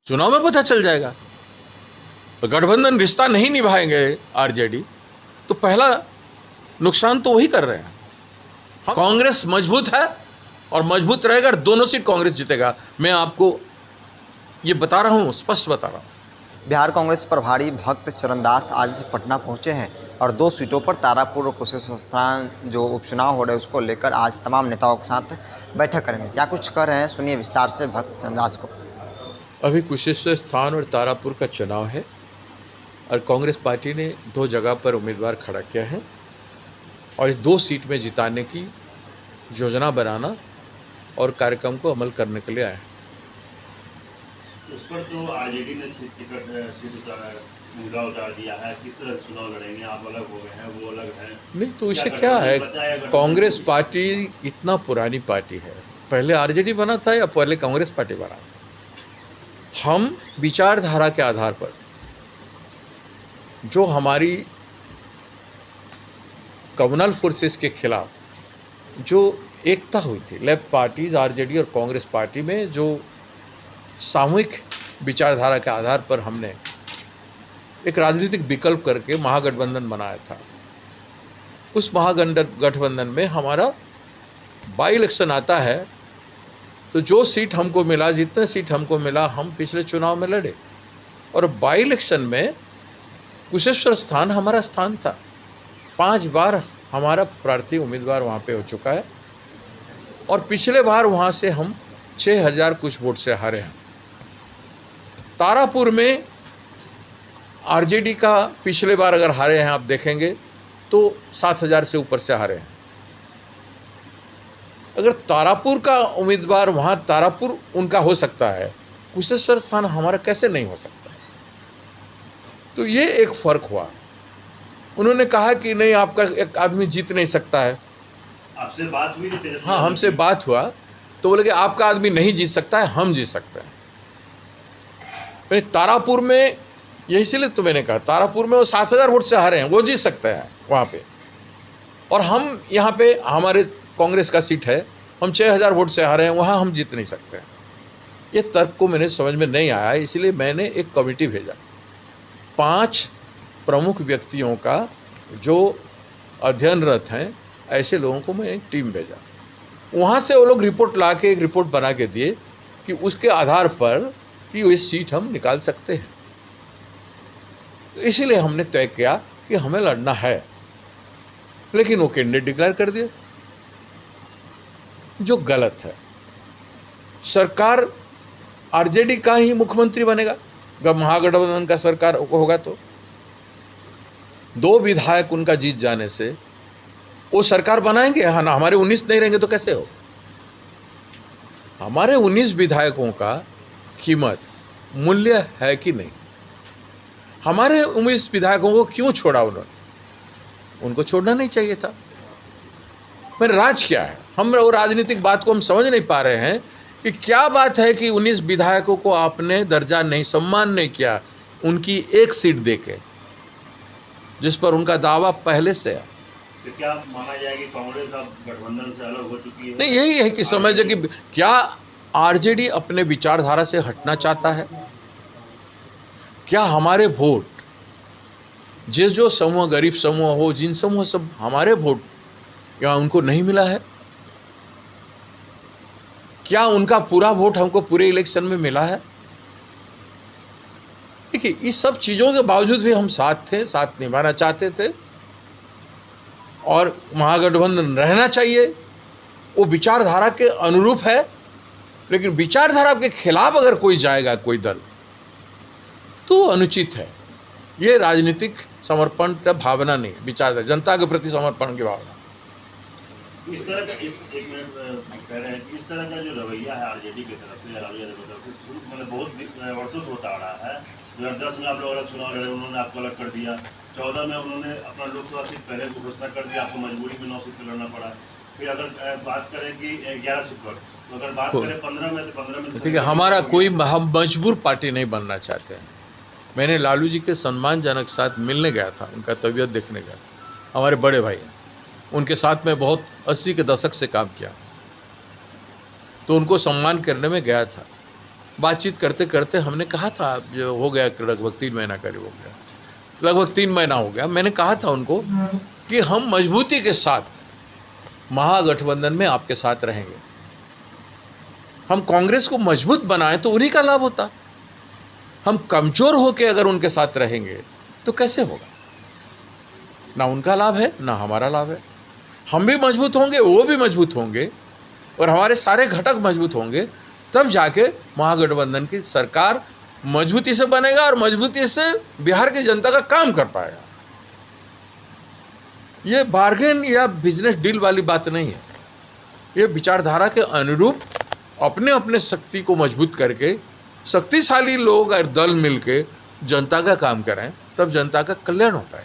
चुनाव में पता चल जाएगा। तो गठबंधन रिश्ता नहीं निभाएंगे आरजेडी, तो पहला नुकसान तो वही कर रहे हैं। कांग्रेस मजबूत है और मजबूत रहेगा, दोनों सीट कांग्रेस जीतेगा। मैं आपको ये बता रहा हूँ, स्पष्ट बता रहा हूँ। बिहार कांग्रेस प्रभारी भक्त चरणदास आज पटना पहुंचे हैं और 2 सीटों पर तारापुर और कुशेश्वर स्थान जो उपचुनाव हो रहे हैं उसको लेकर आज तमाम नेताओं के साथ बैठक करेंगे। क्या कुछ कर रहे हैं, सुनिए विस्तार से भक्त चरणदास को। अभी कुशेश्वर स्थान और तारापुर का चुनाव है और कांग्रेस पार्टी ने 2 जगह पर उम्मीदवार खड़ा किया है और इस 2 सीट में जिताने की योजना बनाना और कार्यक्रम को अमल करने के लिए आए। उस पर तो आरजेडी ने मुद्दा उतार दिया है, किस तरह चुनाव लड़ेंगे, आप अलग हो गए हैं, वो अलग है। नहीं तो इसे क्या है, कांग्रेस पार्टी इतना पुरानी पार्टी है, पहले आरजेडी बना था या पहले कांग्रेस पार्टी बना? हम विचारधारा के आधार पर जो हमारी कम्युनल फोर्सेस के खिलाफ जो एकता हुई थी, लेफ्ट पार्टीज आरजेडी और कांग्रेस पार्टी में, जो सामूहिक विचारधारा के आधार पर हमने एक राजनीतिक विकल्प करके महागठबंधन बनाया था। उस महागठबंधन में हमारा बाई इलेक्शन आता है तो जो सीट हमको मिला, जितने सीट हमको मिला, हम पिछले चुनाव में लड़े और बाई इलेक्शन में कुशेश्वर स्थान हमारा स्थान था। 5 बार हमारा प्रार्थी उम्मीदवार वहाँ पे हो चुका है और पिछले बार वहाँ से हम 6000 कुछ वोट से हारे हैं। तारापुर में आरजेडी का पिछले बार अगर हारे हैं आप देखेंगे तो 7000 से ऊपर से हारे हैं। अगर तारापुर का उम्मीदवार वहाँ तारापुर उनका हो सकता है, कुशेश्वर स्थान हमारा कैसे नहीं हो सकता? तो ये एक फ़र्क हुआ। उन्होंने कहा कि नहीं, आपका एक आदमी जीत नहीं सकता है। आपसे बात हुई थी? हाँ, हमसे बात हुआ तो बोले कि आपका आदमी नहीं जीत सकता है, हम जीत सकते हैं। तारापुर में यही, इसलिए तो मैंने कहा तारापुर में वो 7000 वोट से हारे हैं, वो जीत सकते हैं वहाँ पे, और हम यहाँ पे हमारे कांग्रेस का सीट है, हम 6000 वोट से हारे हैं, वहाँ हम जीत नहीं सकते। ये तर्क को मैंने समझ में नहीं आया, इसलिए मैंने एक कमेटी भेजा, 5 प्रमुख व्यक्तियों का जो अध्ययनरत हैं, ऐसे लोगों को मैं एक टीम भेजा। वहाँ से वो लोग रिपोर्ट ला के एक रिपोर्ट बना के दिए कि उसके आधार पर कि वो सीट हम निकाल सकते हैं। तो इसीलिए हमने तय किया कि हमें लड़ना है, लेकिन वो कैंडिडेट डिक्लेयर कर दिए, जो गलत है। सरकार आरजेडी का ही मुख्यमंत्री बनेगा जब महागठबंधन का सरकार होगा तो 2 विधायक उनका जीत जाने से वो सरकार बनाएंगे। हाँ ना, हमारे 19 नहीं रहेंगे तो कैसे हो? हमारे 19 विधायकों का कीमत मूल्य है कि नहीं? हमारे 19 विधायकों को क्यों छोड़ा उन्होंने? उनको छोड़ना नहीं चाहिए था। पर राज क्या है? हम वो राजनीतिक बात को हम समझ नहीं पा रहे हैं कि क्या बात है कि 19 विधायकों को आपने दर्जा नहीं, सम्मान नहीं किया उनकी एक सीट देके, जिस पर उनका दावा पहले से है। तो क्या माना जाए कि कांग्रेस अब गठबंधन से अलग हो चुकी है? नहीं, यही है कि समझे कि क्या आरजेडी अपने विचारधारा से हटना चाहता है? क्या हमारे वोट, जो समूह गरीब समूह हो, जिन समूह सब हमारे वोट क्या उनको नहीं मिला है? क्या उनका पूरा वोट हमको पूरे इलेक्शन में मिला है? देखिए, इस सब चीज़ों के बावजूद भी हम साथ थे, साथ निभाना चाहते थे और महागठबंधन रहना चाहिए, वो विचारधारा के अनुरूप है। लेकिन विचारधारा के खिलाफ अगर कोई जाएगा, कोई दल, तो अनुचित है। ये राजनीतिक समर्पण की भावना नहीं, विचारधारा जनता के प्रति समर्पण की भावना। इस तरह का एक मिनट कह रहे हैं कि इस तरह का जो रवैया है आरजेडी की तरफ से या लालू यादव की तरफ से मतलब बहुत वर्षों से होता आ रहा है। 2010 में आप लोग अलग चुनाव लड़े, उन्होंने आपको अलग कर दिया। 14 में उन्होंने अपना लोकसभा सीट पहले को घोषणा कर दिया, आपको मजबूरी में 9 सीट पर लड़ना पड़ा। फिर अगर बात करें कि 11 सीट पर, तो अगर बात करें 15 में, तो 15 में ठीक है, हमारा कोई, हम मजबूर पार्टी नहीं बनना चाहते हैं। मैंने लालू जी के सम्मानजनक साथ मिलने गया था, उनका तबीयत देखने गया, हमारे बड़े भाई, उनके साथ में बहुत 80 के दशक से काम किया, तो उनको सम्मान करने में गया था। बातचीत करते करते हमने कहा था, जो हो गया लगभग 3 महीना करीब हो गया, लगभग 3 महीना हो गया, मैंने कहा था उनको कि हम मजबूती के साथ महागठबंधन में आपके साथ रहेंगे। हम कांग्रेस को मजबूत बनाएं तो उन्हीं का लाभ होता। हम कमज़ोर होकर अगर उनके साथ रहेंगे तो कैसे होगा? ना उनका लाभ है ना हमारा लाभ है। हम भी मजबूत होंगे, वो भी मजबूत होंगे और हमारे सारे घटक मजबूत होंगे, तब जाके महागठबंधन की सरकार मजबूती से बनेगा और मजबूती से बिहार की जनता का काम कर पाएगा। ये बार्गेन या बिजनेस डील वाली बात नहीं है। ये विचारधारा के अनुरूप अपने अपने शक्ति को मजबूत करके शक्तिशाली लोग और दल मिलके जनता का काम करें, तब जनता का कल्याण होता है।